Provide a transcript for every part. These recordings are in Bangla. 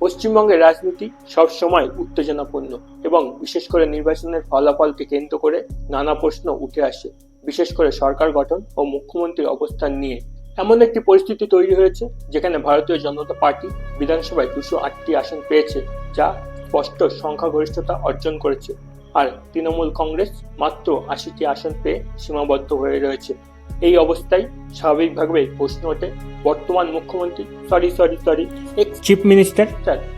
পশ্চিমবঙ্গের রাজনীতি সবসময় উত্তেজনাপূর্ণ এবং বিশেষ করে নির্বাচনের ফলাফলকে কেন্দ্র করে নানা প্রশ্ন উঠে আসে, বিশেষ করে সরকার গঠন ও মুখ্যমন্ত্রীর অবস্থান নিয়ে। এমন একটি পরিস্থিতি তৈরি হয়েছে যেখানে ভারতীয় জনতা পার্টি বিধানসভায় 208টি আসন পেয়েছে, যা স্পষ্ট সংখ্যাগরিষ্ঠতা অর্জন করেছে, আর তৃণমূল কংগ্রেস মাত্র 80টি আসন পেয়ে সীমাবদ্ধ হয়ে রয়েছে। এই অবস্থায় স্বাভাবিকভাবেই প্রশ্ন ওঠে, বর্তমান মুখ্যমন্ত্রী x chief minister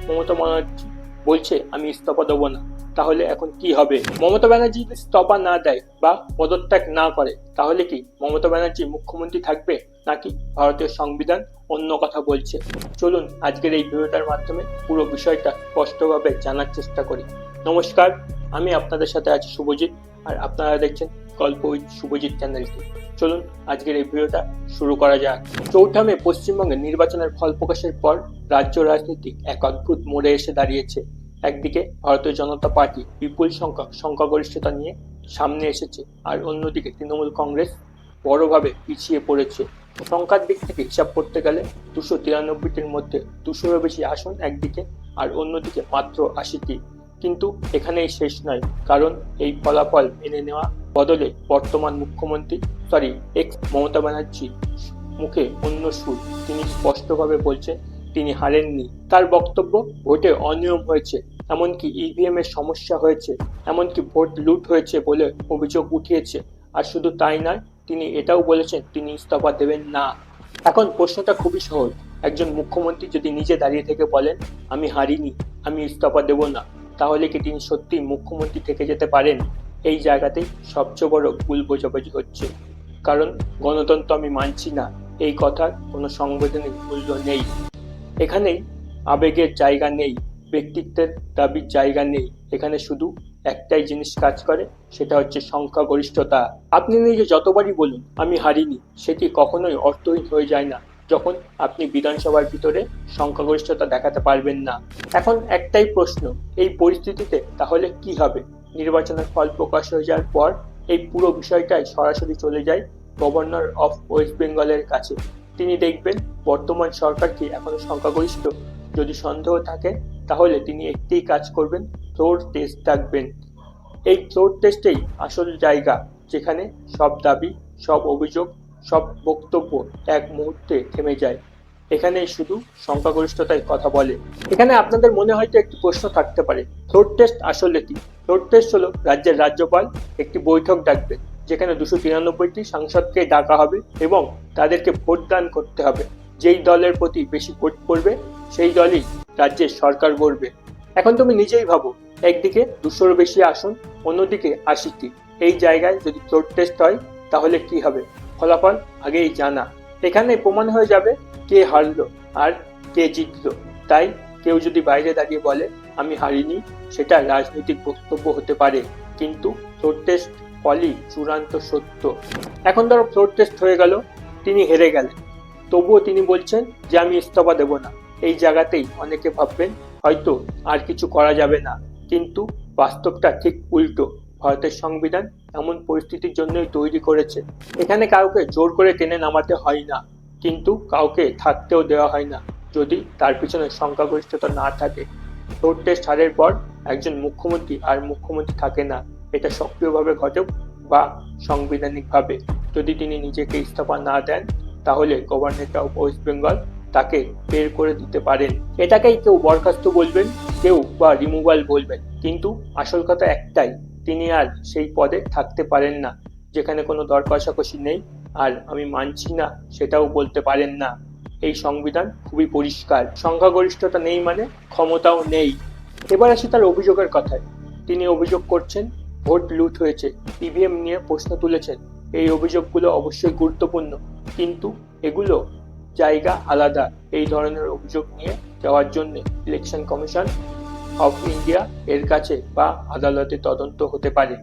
Mamata Banerjee বলছে আমি ইস্তফা দেবো না, তাহলে এখন কি হবে? মমতা ব্যানার্জি যদি ইস্তফা না দেয় বা পদত্যাগ না করে, তাহলে কি মমতা ব্যানার্জি মুখ্যমন্ত্রী থাকবে, নাকি ভারতীয় সংবিধান অন্য কথা বলছে? চলুন আজকের এই ভিডিওটার মাধ্যমে পুরো বিষয়টা স্পষ্টভাবে জানার চেষ্টা করি। নমস্কার, আমি আপনাদের সাথে আছি শুভজিৎ, আর আপনারা দেখছেন গল্প উইথ শুভজিৎ চ্যানেলটি। চলুন আজকের এই ভিডিওটা শুরু করা যাক। 4 মে পশ্চিমবঙ্গে নির্বাচনের ফল প্রকাশের পর রাজ্য রাজনীতি এক অদ্ভুত মোড়ে এসে দাঁড়িয়েছে। একদিকে ভারতীয় জনতা পার্টি বিপুল সংখ্যক সংখ্যাগরিষ্ঠতা নিয়ে সামনে এসেছে, আর অন্যদিকে তৃণমূল কংগ্রেস বড়ভাবে পিছিয়ে পড়েছে। সংখ্যার দিক থেকে হিসাব করতে গেলে 293টির মধ্যে 200-এর বেশি আসন একদিকে, আর অন্যদিকে মাত্র 80টি। কিন্তু এখানেই শেষ নয়, কারণ এই ফলাফল মেনে নেওয়া বদলে বর্তমান মুখ্যমন্ত্রী এক্স মমতা ব্যানার্জির মুখে অন্য সুর। তিনি স্পষ্টভাবে বলছেন তিনি হারেননি। তার বক্তব্য, ভোটে অনিয়ম হয়েছে, এমনকি ইভিএম এর সমস্যা হয়েছে, এমনকি ভোট লুট হয়েছে বলে অভিযোগ উঠিয়েছে। আর শুধু তাই নয়, তিনি এটাও বলেছেন তিনি ইস্তফা দেবেন না। এখন প্রশ্নটা খুবই সহজ, একজন মুখ্যমন্ত্রী যদি নিজে দাঁড়িয়ে থেকে বলেন আমি হারিনি, আমি ইস্তফা দেব না, তাহলে কি তিনি সত্যি মুখ্যমন্ত্রী থেকে যেতে পারেন? এই জায়গাতেই সবচেয়ে বড় ভুল বোঝাবুঝি হচ্ছে, কারণ গণতন্ত্র আমি মানছি না, এই কথার কোনো সাংবিধানিক মূল্য নেই। এখানেই আবেগের জায়গা নেই, ব্যক্তিত্বের দাবির জায়গা নেই। এখানে শুধু একটাই জিনিস কাজ করে, সেটা হচ্ছে সংখ্যাগরিষ্ঠতা। আপনি নিজে যতবারই বলুন আমি হারিনি, সেটি কখনোই অর্থহীন হয়ে যায় না যখন আপনি বিধানসভার ভিতরে সংখ্যাগরিষ্ঠতা দেখাতে পারবেন না। এখন একটাই প্রশ্ন, এই পরিস্থিতিতে তাহলে কি হবে? নির্বাচনের ফল প্রকাশ হয়ে যাওয়ার পর এই পুরো বিষয়টাই সরাসরি চলে যায় গভর্নর অফ ওয়েস্ট বেঙ্গলের কাছে। তিনি দেখবেন বর্তমান সরকার কি এখনো সংখ্যাগরিষ্ঠ। যদি সন্দেহ থাকে, তাহলে তিনি একটিই কাজ করবেন, ফ্লোর টেস্ট ডাকবেন। এই ফ্লোর টেস্টেই আসল জায়গা, যেখানে সব দাবি, সব অভিযোগ, সব বক্তব্য এক মুহূর্তে থেমে যায়। এখানে শুধু সংখ্যাগরিষ্ঠতায় কথা বলে। এখানে আপনাদের মনে হয়তো একটি প্রশ্ন থাকতে পারে, ফ্লোর টেস্ট আসলে কি? ফ্লোর টেস্ট হলো রাজ্যের রাজ্যপাল একটি বৈঠক ডাকবেন, যেখানে 293টি সাংসদকে ডাকা হবে এবং তাদেরকে ভোট দান করতে হবে। যেই দলের প্রতি বেশি ভোট পড়বে, সেই দলই রাজ্যের সরকার গড়বে। এখন তুমি নিজেই ভাবো, একদিকে 200-এর বেশি আসন, অন্যদিকে 80টি। এই জায়গায় যদি ফ্লোর টেস্ট হয়, তাহলে কি হবে? ফলাফল আগেই জানা। এখানে প্রমাণ হয়ে যাবে কে হারলো আর কে জিতলো। তাই কেউ যদি বাইরে দাঁড়িয়ে বলে আমি হারিনি, সেটা রাজনৈতিক বক্তব্য হতে পারে, কিন্তু ফ্লোর টেস্ট ফলই চূড়ান্ত সত্য। এখন ধরো ফ্লোর টেস্ট হয়ে গেল, তিনি হেরে গেলেন, তবুও তিনি বলছেন যে আমি ইস্তফা দেব না। এই জায়গাতেই অনেকে ভাববেন হয়তো আর কিছু করা যাবে না, কিন্তু বাস্তবটা ঠিক উল্টো। ভারতের সংবিধান এমন পরিস্থিতির জন্যই তৈরি করেছে, এখানে কাউকে জোর করে টেনে নামাতে হয় না, কিন্তু কাউকে থাকতেও দেওয়া হয় না যদি তার পিছনে সংখ্যাগরিষ্ঠতা না থাকে। ফ্লোর টেস্ট হারের পর একজন মুখ্যমন্ত্রী আর মুখ্যমন্ত্রী থাকে না, এটা সক্রিয়ভাবে ঘটে বা সাংবিধানিকভাবে। যদি তিনি নিজেকে ইস্তফা না দেন, তাহলে গভর্নর অফ ওয়েস্ট বেঙ্গল তাকে বের করে দিতে পারেন। এটাকেই কেউ বরখাস্ত বলবেন, কেউ বা রিমুভাল বলবেন, কিন্তু আসল কথা একটাই, তিনি আর সেই পদে থাকতে পারেন না। যেখানে কোনো দর কষাকষি নেই আর আমি মানছি না সেটাও বলতে পারেন না। এই সংবিধান খুবই পরিষ্কার, সংখ্যাগরিষ্ঠতা নেই মানে ক্ষমতাও নেই। এবার আসি তার অভিযোগের কথায়। তিনি অভিযোগ করছেন ভোট লুট হয়েছে, ইভিএম নিয়ে প্রশ্ন তুলেছেন। এই অভিযোগগুলো অবশ্যই গুরুত্বপূর্ণ, কিন্তু এগুলো জায়গা আলাদা। এই ধরনের অভিযোগ নিয়ে যাওয়ার জন্য ইলেকশন কমিশন অফ ইন্ডিয়া এর কাছে বা আদালতে তদন্ত হতে পারে,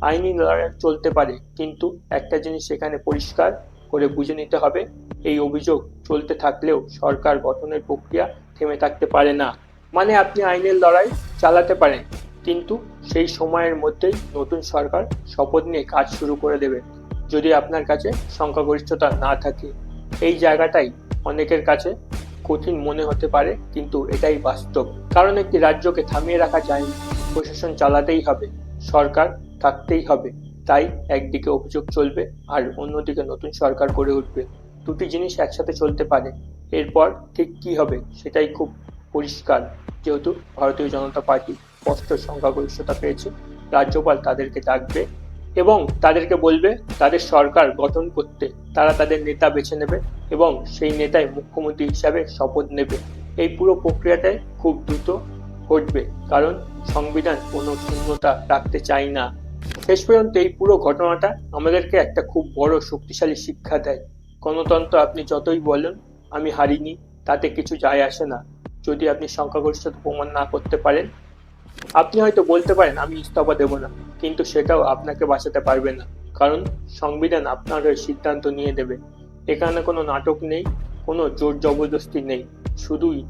আইনি লড়াই চলতে পারে, কিন্তু একটা জিনিস সেখানে পরিষ্কার করে বুঝে নিতে হবে, এই অভিযোগ চলতে থাকলেও সরকার গঠনের প্রক্রিয়া থেমে থাকতে পারে না। মানে আপনি আইনের লড়াই চালাতে পারেন, কিন্তু সেই সময়ের মধ্যেই নতুন সরকার শপথ নিয়ে কাজ শুরু করে দেবে, যদি আপনার কাছে সংখ্যাগরিষ্ঠতা না থাকে। এই জায়গাটাই অনেকের কাছে কঠিন মনে হতে পারে, কিন্তু এটাই বাস্তব। কারণ একটি রাজ্যকে থামিয়ে রাখা যায় না, প্রশাসন চালাতেই হবে, সরকার থাকতেই হবে। তাই একদিকে অভিযোগ চলবে আর অন্যদিকে নতুন সরকার গড়ে উঠবে। দুটি জিনিস একসাথে চলতে পারে। এরপর ঠিক কি হবে সেটাই খুব পরিষ্কার। যেহেতু ভারতীয় জনতা পার্টি স্পষ্ট সংখ্যাগরিষ্ঠতা পেয়েছে, রাজ্যপাল তাদেরকে ডাকবে এবং তাদেরকে বলবে তাদের সরকার গঠন করতে। তারা তাদের নেতা বেছে নেবে এবং সেই নেতাই মুখ্যমন্ত্রী হিসাবে শপথ নেবে। এই পুরো প্রক্রিয়াটাই খুব দ্রুত ঘটবে, কারণ সংবিধান কোনো শূন্যতা রাখতে চায় না। শেষ পর্যন্ত এই পুরো ঘটনাটা আমাদেরকে একটা খুব বড় শক্তিশালী শিক্ষা দেয়। গণতন্ত্র আপনি যতই বলেন আমি হারিনি, তাতে কিছু যায় আসে না। যদি আপনি সংখ্যাগরিষ্ঠতা প্রমাণ না করতে পারেন, আপনি হয়তো বলতে পারেন আমি ইস্তফা দেব না, কিন্তু সেটাও আপনাকে বাঁচাতে পারবে না। কারণ সংবিধান আপনার হয়ে সিদ্ধান্ত নিয়ে দেবে। এখানে কোনো নাটক নেই, কোনো জোর জবরদস্তি নেই, শুধুই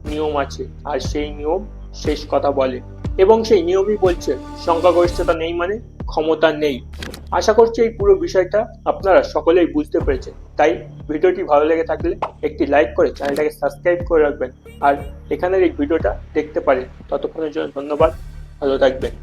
নিয়ম আছে, আর সেই নিয়ম শেষ কথা বলে। এবং সেই নিয়মই বলছে সংখ্যাগরিষ্ঠতা নেই মানে ক্ষমতা নেই। আশা করছি এই পুরো বিষয়টা আপনারা সকলেই বুঝতে পেরেছেন। তাই ভিডিওটি ভালো লেগে থাকলে একটি লাইক করে চ্যানেলটাকে সাবস্ক্রাইব করে রাখবেন, আর এখানের এই ভিডিওটা দেখতে পারেন। ততক্ষণের জন্য ধন্যবাদ, ভালো থাকবেন।